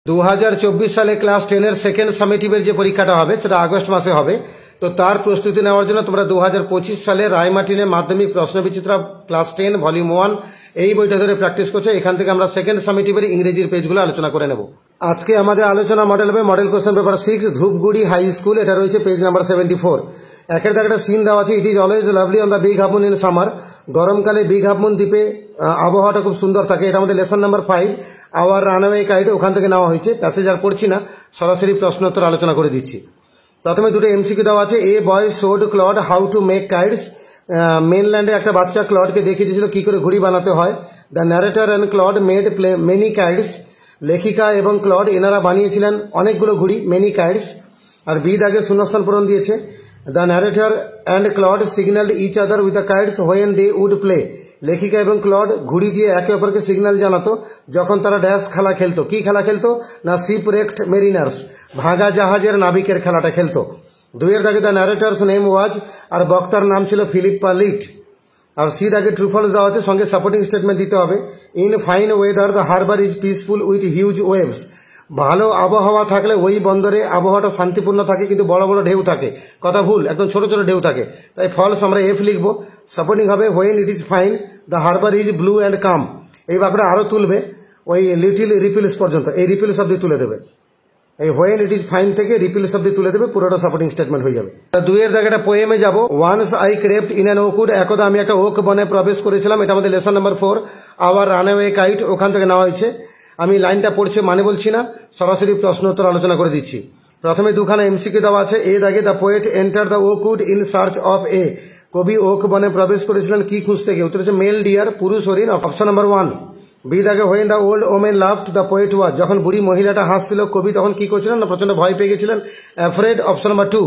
2024 সালে ক্লাস 10 এর সেকেন্ড সামেটিভের যে পরীক্ষাটা হবে সেটা আগস্ট মাসে হবে। তো তার প্রস্তুতি নেওয়ার জন্য তোমরা 2025 সালে রায়মার্টিনের মাধ্যমিক প্রশ্নবিচিত্রা ক্লাস 10 ভলিউম 1 এই বইটা ধরে প্র্যাকটিস করছো। এখান থেকে আমরা সেকেন্ড সামেটিভের ইংরেজির পেজগুলো আলোচনা করে নেব। আজকে আমাদের আলোচনা মডেল হবে model question paper 6 Dhupguri high school. এটা রয়েছে পেজ নাম্বার 74। একের দাগে একটা সিন দেওয়া আছে। It is always lovely on the big half moon in summer. গরমকালে বিগ হাফ মুন দ্বীপে আবহাওয়াটা খুব সুন্দর থাকে। এটা আমাদের lesson number 5 our runway kite ওখান থেকে নেওয়া হয়েছে। প্যাসেজ আর পড়ছি না, সরাসরি প্রশ্নোত্তর আলোচনা করে দিচ্ছি। প্রথমে দুটো এমসিকিউ দেওয়া আছে। A boy showed Claude how to make kites. মেনল্যান্ডে একটা বাচ্চা ক্লডকে দেখিয়ে দিয়েছিল কি করে ঘুড়ি বানাতে হয়। The narrator and clod made many kites. লেখিকা এবং ক্লড এনারা বানিয়েছিলেন অনেকগুলো ঘুড়ি, মেনি কাইটস। আর বি দাগে শূন্যস্থান পূরণ দিয়েছে। The narrator and Claude signalled each other with the kites when they would play. লেখিকা এবং ক্লড ঘুড়ি দিয়ে একে অপরকে সিগন্যাল জানাতো যখন তারা ড্যাশ খেলা খেলতো। কি খেলা খেলতো না শিপরেক্ট মেরিনার্স, ভাঙা জাহাজের নাবিকের খেলাটা খেলতো। দুইয়ের দাগে দ্য ন্যারেটার্স নেম ওয়াজ, আর বক্তার নাম ছিল ফিলিপ্পা লিট। আর সি দাগে ট্রু ফলস দেওয়া আছে, সঙ্গে সাপোর্টিং স্টেটমেন্ট দিতে হবে। In fine whether the harbour is peaceful with huge waves. ভালো আবহাওয়া থাকলে ওই বন্দরে আবহাওয়াটা শান্তিপূর্ণ থাকে, কিন্তু বড় বড় ঢেউ থাকে। কথা ভুল, একদম ছোট ছোট ঢেউ থাকে। তাই ফলস আমরা এফ লিখবো। সাপোর্টিং হবে when it is fine the harbour is blue and calm. এই বাক্যটা আরো তুলবে ওই লিটিল রিপিলস পর্যন্ত, এই রিপিলস অব্দি তুলে দেবে। এই হোয়েন ইট ইজ ফাইন থেকে রিপিলস অব্দি তুলে দেবে, পুরোটা সাপোর্টিং স্টেটমেন্ট হয়ে যাবে। দুইয়ের জায়গাটা পোয়েমে যাব। Once I crept in an oakwood. একদা আমি একটা ওক বনে প্রবেশ করেছিলাম। এটা আমাদের lesson number 4 our runway kite ওখান থেকে নেওয়া হয়েছে। আমি লাইনটা পড়ছি, মানে বলছি না, সরাসরি প্রশ্ন উত্তর আলোচনা করে দিচ্ছি। প্রথমে দুখানা এমসিকিউ দেওয়া আছে। এ দাগে the poet enter the oakwood in search of a. কবি ওক বনে প্রবেশ করেছিলেন কি খুঁজতে গিয়ে? উত্তর হচ্ছে মেল ডিয়ার, পুরুষ হরিণ, অপশন নাম্বার 1। বি দাগে when the old women loved the poet was. যখন বুড়ি মহিলাটা হাসছিল কবি তখন কি করছিলেন না প্রচন্ড ভয় পেয়ে গেছিলেন, অ্যাফ্রেড, অপশন নাম্বার 2।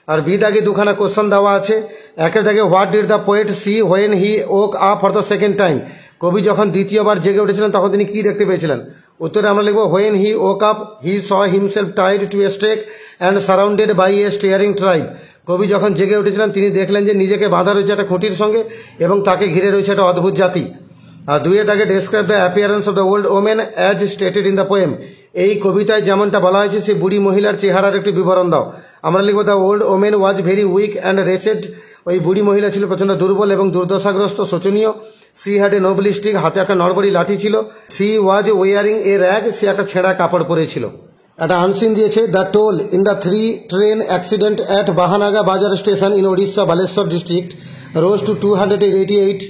আর বি দাগে দুখানা কোশ্চেন দেওয়া আছে। একের দাগে what did the poet see when he woke up for the second time. কবি যখন দ্বিতীয়বার জেগে উঠেছিলেন তখন তিনি কি দেখতে পেয়েছিলেন? উত্তরে আমরা লিখবো when he woke up he saw himself tied to a stake and surrounded by a steering tribe. কবি যখন জেগে উঠেছিলেন তিনি দেখলেন যে নিজেকে বাঁধা রয়েছে একটা খুঁটির সঙ্গে এবং তাকে ঘিরে রয়েছে একটা অদ্ভুত জাতি। আর দুইয়ে তাকে describe the appearance of the old women as stated in the poem. এই কবিতায় যেমনটা বলা হয়েছে সেই বুড়ি মহিলার চেহারার একটি বিবরণ দাও। আমরা লিখবো the old women was very weak and wretched. ওই বুড়ি মহিলা ছিল প্রচন্ড দুর্বল এবং দুর্দশাগ্রস্ত, শোচনীয়। She had a noble stick, হাতে একটা নড়বড়ি লাঠি ছিল। She was wearing a rag, সে একটা ছেঁড়া কাপড় পরেছিল। একটা আনসিন দিয়েছে। The toll in the 3 train accident at Bahanaga Bazar station in Odisha Baleshwar district rose to 288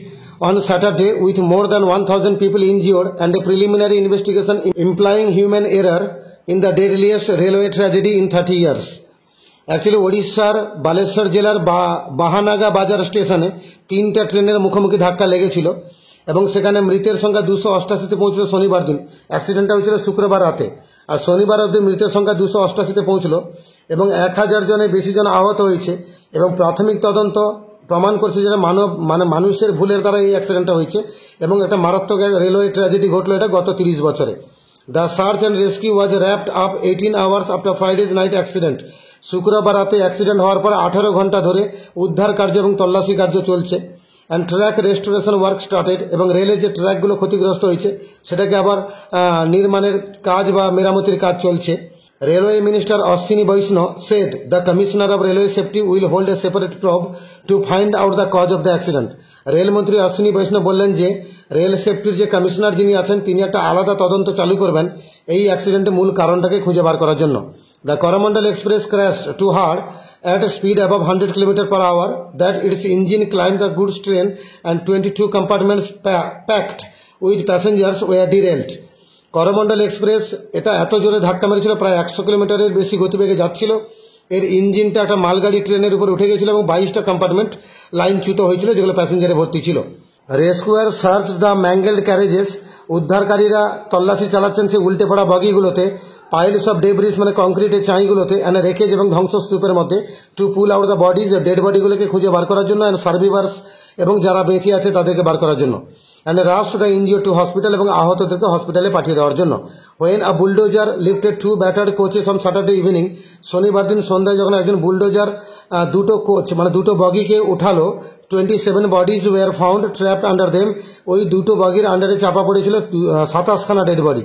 on Saturday with more than 1,000 people injured and a preliminary investigation implying human error in the deadliest railway tragedy in 30 years. Actually ওড়িশার বালেশ্বর জেলার বাহানাগা বাজার স্টেশনে 3টা ট্রেনের মুখোমুখি ধাক্কা লেগেছিল এবং সেখানে মৃতের সংখ্যা 288-তে পৌঁছলো শনিবার দিন। অ্যাক্সিডেন্টটা হয়েছিল শুক্রবার রাতে, আর শনিবার অবধি মৃতের সংখ্যা 288-তে পৌঁছলো এবং 1000 জনের বেশি জন আহত হয়েছে। এবং প্রাথমিক তদন্ত প্রমাণ করছে যে মানুষের ভুলের দ্বারা এই অ্যাক্সিডেন্টটা হয়েছে এবং একটা মারাত্মক রেলওয়ে ট্র্যাজেডি ঘটলো এটা গত 30 বছরে। The search and rescue was wrapped up 18 hours after Fridays night accident. শুক্রবার রাতে অ্যাক্সিডেন্ট হওয়ার পর 18 ঘন্টা ধরে উদ্ধার কার্য এবং তল্লাশি কার্য চলছে। And track restoration work started. এবং রেলের যে ট্র্যাকগুলো ক্ষতিগ্রস্ত হয়েছে সেটাকে আবার নির্মাণের কাজ বা মেরামতির কাজ চলছে। Railway Minister Ashwini Vaishnaw said the Commissioner of Railway Safety will hold a separate probe to find out the cause of the accident. রেলমন্ত্রী অশ্বিনী বৈষ্ণব বললেন যে রেল সেফটির যে কমিশনার যিনি আছেন তিনি একটা আলাদা তদন্ত চালু করবেন এই অ্যাক্সিডেন্টের মূল কারণটাকে খুঁজে বার করার জন্য। The Coromandel express crashed too hard at a speed above 100 km/h that its engine climbed the goods train and 22 compartments packed with passengers were derailed. Coromandel express এটা এত জোরে ধাক্কা মেরেছিল, প্রায় 100 কিলোমিটারের বেশি গতিবেগে যাচ্ছিল। এর ইঞ্জিনটা একটা মালগাড়ি ট্রেনের উপর উঠে গেছিল এবং 22টা কম্পার্টমেন্ট লাইনচ্যুত হয়েছিল যেগুলো প্যাসেঞ্জারে ভর্তি ছিল। Rescuer search the mangled carriages. উদ্ধারকারীরা তল্লাশি চালাচ্ছেন সেই উল্টে পড়া বগিগুলোতে, পাইলস অফ ডেব্রিস মানে কংক্রিটের চাঁইগুলোতে, অ্যান্ড রেকেজ এবং ধ্বংসস্তূপের মধ্যে, to pull out the bodies, dead বডিগুলোকে খুঁজে বার করার জন্য, অ্যান্ড সার্ভিভার্স এবং যারা বেঁচে আছে তাদেরকে বার করার জন্য, and rushed the injured to hospital এবং আহতদেরকে হসপিটালে পাঠিয়ে দেওয়ার জন্য। When a bulldozer lifted 2 battered coaches on Saturday evening. শনিবার দিন সন্ধ্যায় যখন একজন বুলডোজার 2টো কোচ মানে 2টো বগিকে উঠালো, 27 bodies were found trapped under them. ওই 2টো বগির আন্ডারে চাপা পড়েছিল 27খানা dead body.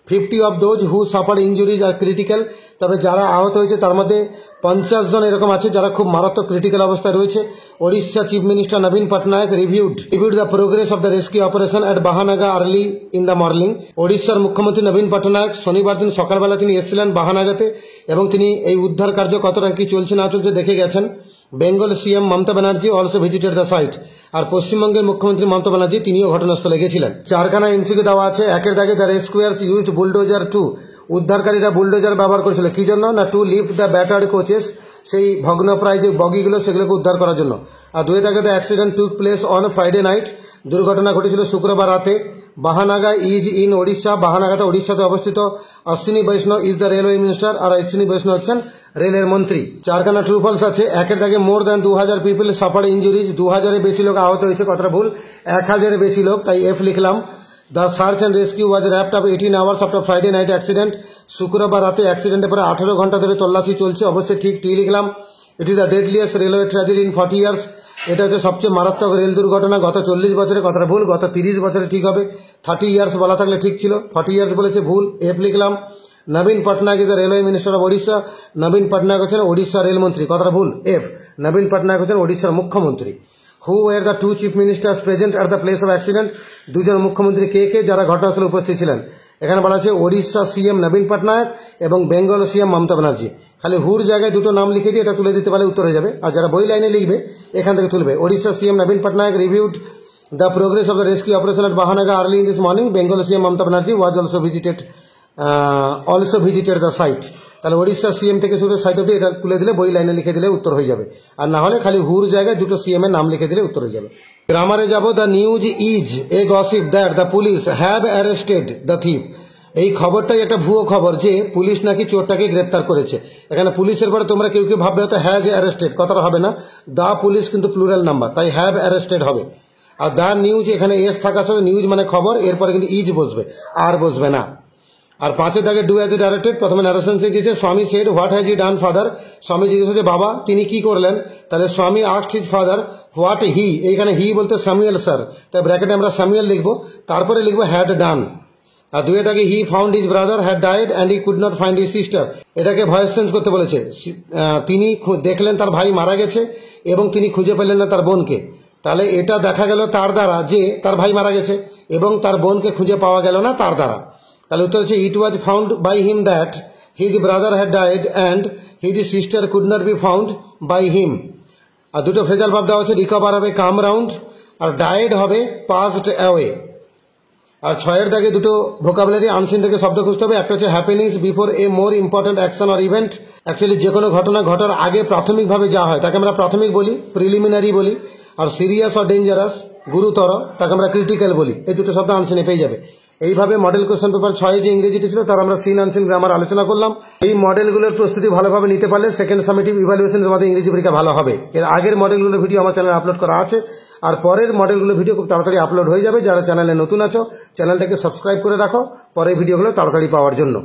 50 of those who suffered injuries are critical। তবে যারা আহত হয়েছে তার মধ্যে 50 জন এরকম আছে যারা খুব মারাত্মক ক্রিটিক্যাল অবস্থায় রয়েছে। Odisha chief minister Nabin Patnaik reviewed the progress of the rescue operation at Bahanaga early in the morning. ওড়িশার মুখ্যমন্ত্রী নবীন পটনায়ক শনিবার দিন সকালবেলা তিনি এসেছিলেন বাহানাগাতে এবং তিনি এই উদ্ধার কার্য কতটা কি চলছে না চলছে দেখে গেছেন। Bengal CM Mamata Banerjee also visited the site. আর পশ্চিমবঙ্গের মুখ্যমন্ত্রী মমতা ব্যানার্জি তিনিও ঘটনাস্থলে গেছিলেন। চারখানা এমসিকিউ দেওয়া আছে। একের দাগে the rescuers used bulldozer to. উদ্ধারকারীরা বুলডোজার ব্যবহার করেছিল কি জন্য না to lift the battered coaches, সেই ভগ্নপ্রায় যে বগিগুলো সেগুলোকে উদ্ধার করার জন্য। আর দুই দাগে the accident took place on Friday night. দুর্ঘটনা ঘটেছিল শুক্রবার রাতে। Bahanaga is in Odisha. বাহানাগাতে ওড়িশাতে অবস্থিত। Ashwini Vaishnaw is the railway minister. আর অশ্বিনী বৈষ্ণব হচ্ছেন রেলের মন্ত্রী। চারখানা ট্রু ফলস আছে। একের দাগে more than 2000 people suffered injuries. 2000-এর বেশি লোক আহত হয়েছে, কথাটা ভুল, 1000-এর বেশি লোক, তাই এফ লিখলাম। The search and rescue was wrapped up 18 hours after Friday night accident. শুক্রবার রাতে অ্যাক্সিডেন্টের পরে 18 ঘন্টা ধরে তল্লাশি চলছে, অবশ্যই ঠিক টি লিখলাম। It is the deadliest railway tragedy in 40 years. এটা হচ্ছে সবচেয়ে মারাত্মক রেল দুর্ঘটনা গত 40 বছরে, কথাটা ভুল, গত 30 বছরে ঠিক হবে। 30 ইয়ার্স বলা থাকলে ঠিক ছিল, 40 ইয়ার্স বলেছে, ভুল, এফ লিখলাম। নবীন Patnaik is the railway minister of Odisha. নবীন পটনায়ক হচ্ছেন ওড়িশা রেলমন্ত্রী, কথাটা ভুল, এফ। নবীন পটনায়ক হচ্ছেন ওড়িশার মুখ্যমন্ত্রী। Who were the two chief ministers present at the place of accident. দুজন মুখ্যমন্ত্রী কে কে যারা ঘটনাস্থলে উপস্থিত ছিলেন? এখানে বলা আছে ওড়িশা সিএম নবীন পটনায়ক এবং বেঙ্গল সিএম মমতা ব্যানার্জি। খালি হুর জায়গায় দুটো নাম লিখে দিয়ে এটা তুলে দিতে পারলে উত্তর হয়ে যাবে। আর যারা বই লাইনে লিখবে এখান থেকে তুলবে। ওড়িশা সিএম নবীন Patnaik reviewed the progress of the rescue operation at Bahanaga early in this morning. Bengal CM Mamata Banerjee was also visited the site. তাহলে ওড়িশা সিএম থেকে শুরু সাইট অব্দি এটা তুলে দিলে বই লাইনে লিখে দিলে উত্তর হয়ে যাবে। আর না হলে খালি হুর জায়গায় দুটো সিএম এর নাম লিখে দিলে উত্তর হয়ে যাবে। গ্রামারে যাব। The news is a gossip that the police have arrested the thief. এই খবরটাই একটা ভুয়ো খবর যে পুলিশ নাকি চোরটাকে গ্রেপ্তার করেছে। এখানে পুলিশের পরে তোমরা কেউ কেউ ভাববে হয়তো হ্যাজ অ্যারেস্টেড, কথাটা হবে না। দা পুলিশ কিন্তু প্লুরাল নাম্বার, তাই হ্যাভ অ্যারেস্টেড হবে। আর দা নিউজ এখানে এস থাকা সঙ্গে নিউজ মানে খবর, এরপরে কিন্তু ইজ বসবে, আর বসবে না। আর 5-এর দাগে ডু অ্যাজ এ ডাইরেক্টেড। প্রথমে ন্যারেশন দিয়েছে স্বামী said what has E done father. স্বামী জিজ্ঞেস হচ্ছে বাবা তিনি কি করলেন। তাহলে স্বামী asked his father what he. এইখানে হি বলতে স্যামুয়েল স্যার, তাই ব্র্যাকেটে আমরা স্যামুয়েল লিখবো, তারপরে লিখবো হ্যাড ডান। আর 2-এর দাগে he found his brother had died and he could not find his sister. এটাকে ভয়েস চেঞ্জ করতে বলেছে। তিনি দেখলেন তার ভাই মারা গেছে এবং তিনি খুঁজে পেলেন না তার বোনকে। তাহলে এটা দেখা গেল তার দ্বারা যে তার ভাই মারা গেছে এবং তার বোনকে খুঁজে পাওয়া গেল না তার দ্বারা। তাহলে উত্তর হচ্ছে it was found by him that his brother had died and his sister could not be found by him. আর দুটো ফ্রেজাল ভাব দেওয়া হচ্ছে, রিকভার হবে কাম রাউন্ড, আর ডাইড হবে পাস্ট অ্যাওয়ে। আর 6-এর দাগে দুটো ভোকাবুলারি আনসিন থেকে শব্দ খুঁজতে হবে। একটা হচ্ছে happenings before a more important action or event. Actually যে কোনো ঘটনা ঘটার আগে প্রাথমিকভাবে যা হয় তাকে আমরা প্রাথমিক বলি, প্রিলিমিনারি বলি। আর সিরিয়াস অর ডেঞ্জারাস গুরুতর তাকে আমরা ক্রিটিক্যাল বলি। এই দুটো শব্দ আনসিনে পেয়ে যাবে। এইভাবে মডেল কোশ্চেন পেপার 6 যে ইংরেজিটি ছিল তার আমরা সিন আনসিন গ্রামার আলোচনা করলাম। এই মডেলগুলোর প্রস্তুতি ভালোভাবে নিতে পারলে সেকেন্ড সামেটিভ ইভ্যালুয়েশন তোমাদের ইংরেজি পরীক্ষা ভালো হবে। এর আগের মডেলগুলোর ভিডিও আমার চ্যানেলে আপলোড করা আছে, আর পরের মডেলগুলোর ভিডিও খুব তাড়াতাড়ি আপলোড হয়ে যাবে। যারা চ্যানেলে নতুন আছো চ্যানেলটাকে সাবস্ক্রাইব করে রাখো পরের ভিডিওগুলো তাড়াতাড়ি পাওয়ার জন্য।